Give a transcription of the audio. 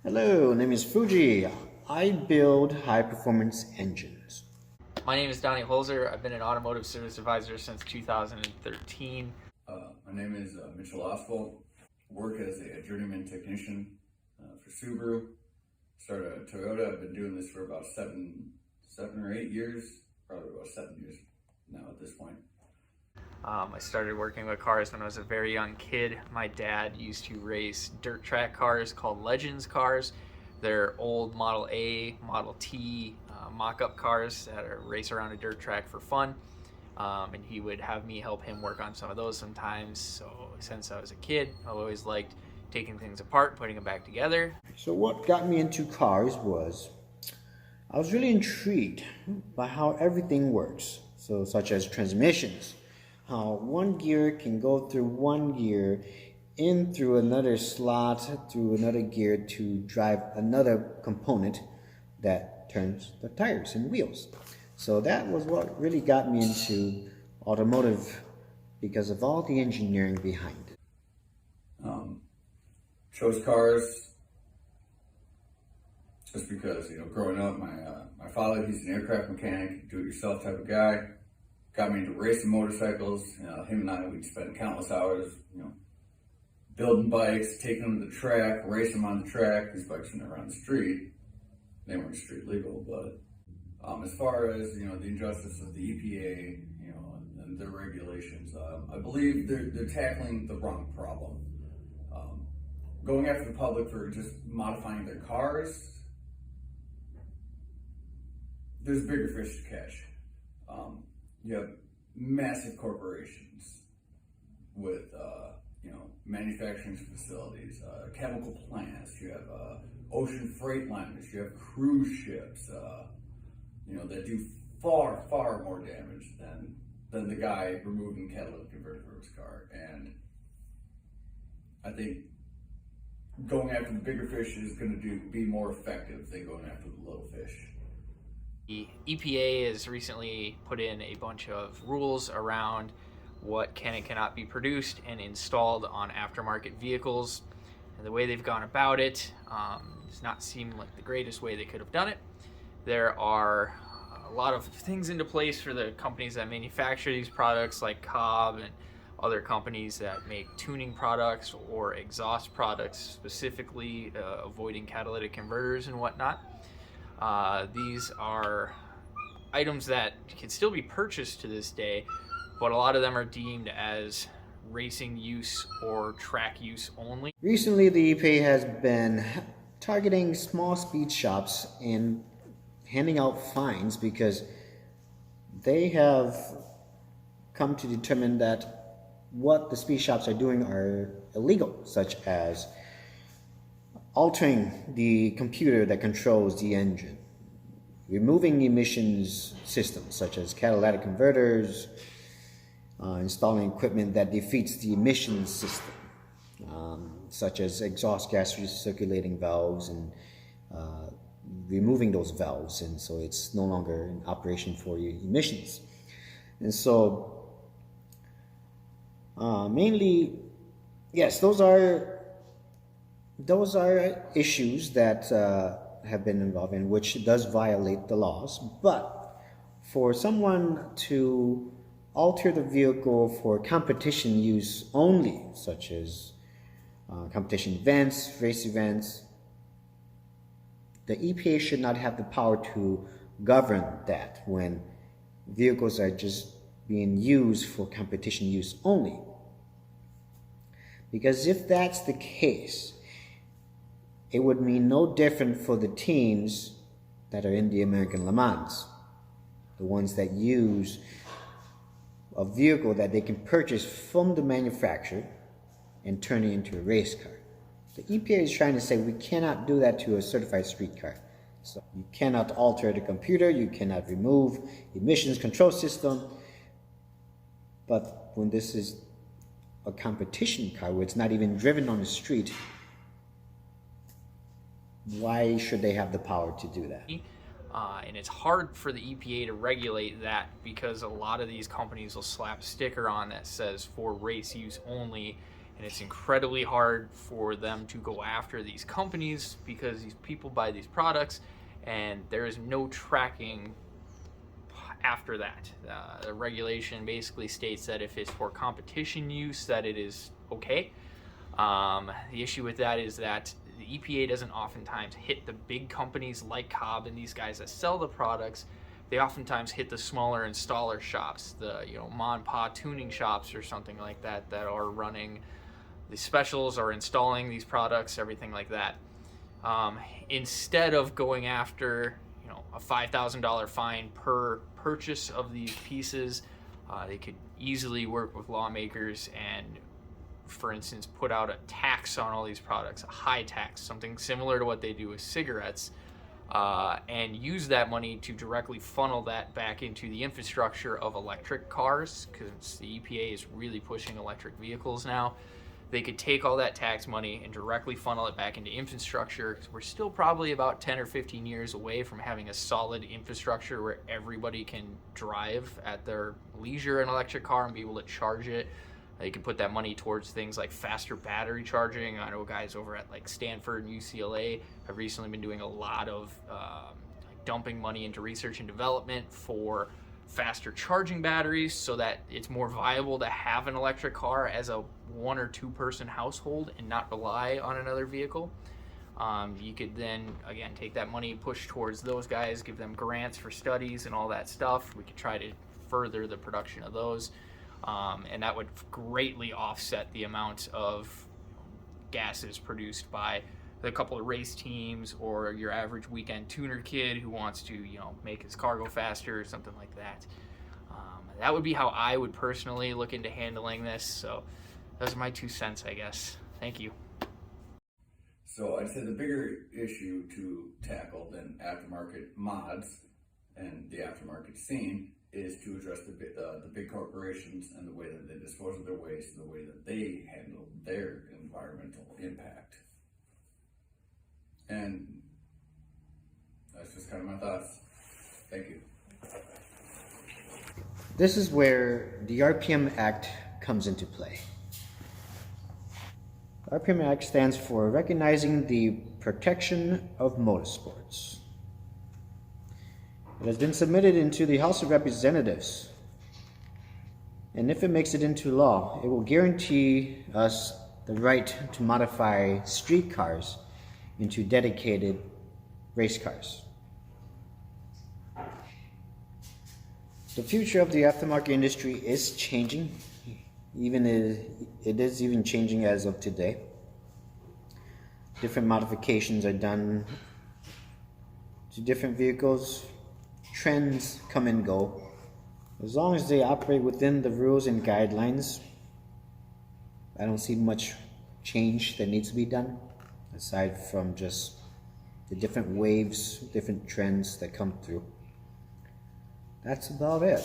Hello, name is Fuji. I build high performance engines. My name is Donnie Holzer. I've been an automotive service advisor since 2013. My name is Mitchell Oswald. Work as a journeyman technician for Subaru. Started at Toyota. I've been doing this for about seven or 8 years. Probably about 7 years now at this point. I started working with cars when I was a very young kid. My dad used to race dirt track cars called Legends cars. They're old Model A, Model T mock-up cars that are race around a dirt track for fun. And he would have me help him work on some of those sometimes. So since I was a kid, I always liked taking things apart, putting them back together. So, what got me into cars was I was really intrigued by how everything works. So, such as transmissions, how one gear can go through one gear in through another slot through another gear to drive another component that turns the tires and wheels. So that was what really got me into automotive because of all the engineering behind it. Chose cars just because, growing up, my father, he's an aircraft mechanic, do-it-yourself type of guy. Got me into racing motorcycles. Him and I, we'd spend countless hours, building bikes, taking them to the track, racing them on the track. These bikes were never on the street. They weren't street legal, but as far as, the injustice of the EPA, and their regulations, I believe they're tackling the wrong problem. Going after the public for just modifying their cars, there's bigger fish to catch. You have massive corporations with, manufacturing facilities, chemical plants. You have ocean freight liners. You have cruise ships. That do far, far more damage than the guy removing catalytic converter from his car. And I think going after the bigger fish is going to be more effective than going after the little fish. The EPA has recently put in a bunch of rules around what can and cannot be produced and installed on aftermarket vehicles. And the way they've gone about it does not seem like the greatest way they could have done it. There are a lot of things into place for the companies that manufacture these products, like Cobb and other companies that make tuning products or exhaust products, specifically avoiding catalytic converters and whatnot. These are items that can still be purchased to this day, but a lot of them are deemed as racing use or track use only. Recently, the EPA has been targeting small speed shops and handing out fines because they have come to determine that what the speed shops are doing are illegal, such as altering the computer that controls the engine, removing emissions systems such as catalytic converters, installing equipment that defeats the emissions system, such as exhaust gas recirculating valves and removing those valves, and so it's no longer in operation for your emissions. And so mainly, yes, those are issues that have been involved in which does violate the laws. But for someone to alter the vehicle for competition use only, such as competition events, race events, the EPA should not have the power to govern that when vehicles are just being used for competition use only. Because if that's the case, it would mean no different for the teams that are in the American Le Mans, the ones that use a vehicle that they can purchase from the manufacturer and turn it into a race car. The EPA is trying to say we cannot do that to a certified street car. So you cannot alter the computer, you cannot remove emissions control system. But when this is a competition car where it's not even driven on the street, why should they have the power to do that? And it's hard for the EPA to regulate that because a lot of these companies will slap a sticker on that says for race use only, And it's incredibly hard for them to go after these companies because these people buy these products and there is no tracking after that. The regulation basically states that if it's for competition use, that it is okay. The issue with that is that the EPA doesn't oftentimes hit the big companies like Cobb and these guys that sell the products. They oftentimes hit the smaller installer shops, the mom and pop tuning shops or something like that that are running the specials or installing these products, everything like that. Instead of going after a $5,000 fine per purchase of these pieces, they could easily work with lawmakers and, for instance, put out a tax on all these products, a high tax, something similar to what they do with cigarettes, and use that money to directly funnel that back into the infrastructure of electric cars, because the EPA is really pushing electric vehicles now. They could take all that tax money and directly funnel it back into infrastructure, because we're still probably about 10 or 15 years away from having a solid infrastructure where everybody can drive at their leisure an electric car and be able to charge it. They could put that money towards things like faster battery charging. I know guys over at like Stanford and UCLA have recently been doing a lot of dumping money into research and development for faster charging batteries so that it's more viable to have an electric car as a 1 or 2 person household and not rely on another vehicle. You could then again take that money, push towards those guys, give them grants for studies and all that stuff. We could try to further the production of those, and that would greatly offset the amount of gases produced by the couple of race teams or your average weekend tuner kid who wants to make his car go faster or something like that. That would be how I would personally look into handling this. So those are my 2 cents, I guess. Thank you. So I'd say the bigger issue to tackle than aftermarket mods and the aftermarket scene is to address the big corporations and the way that they dispose of their waste, the way that they handle their environmental impact. And that's just kind of my thoughts. Thank you. This is where the RPM Act comes into play. The RPM Act stands for Recognizing the Protection of Motorsports. It has been submitted into the House of Representatives, and if it makes it into law, it will guarantee us the right to modify street cars into dedicated race cars. The future of the aftermarket industry is changing. It is even changing as of today. Different modifications are done to different vehicles. Trends come and go. As long as they operate within the rules and guidelines, I don't see much change that needs to be done, aside from just the different waves, different trends that come through. That's about it.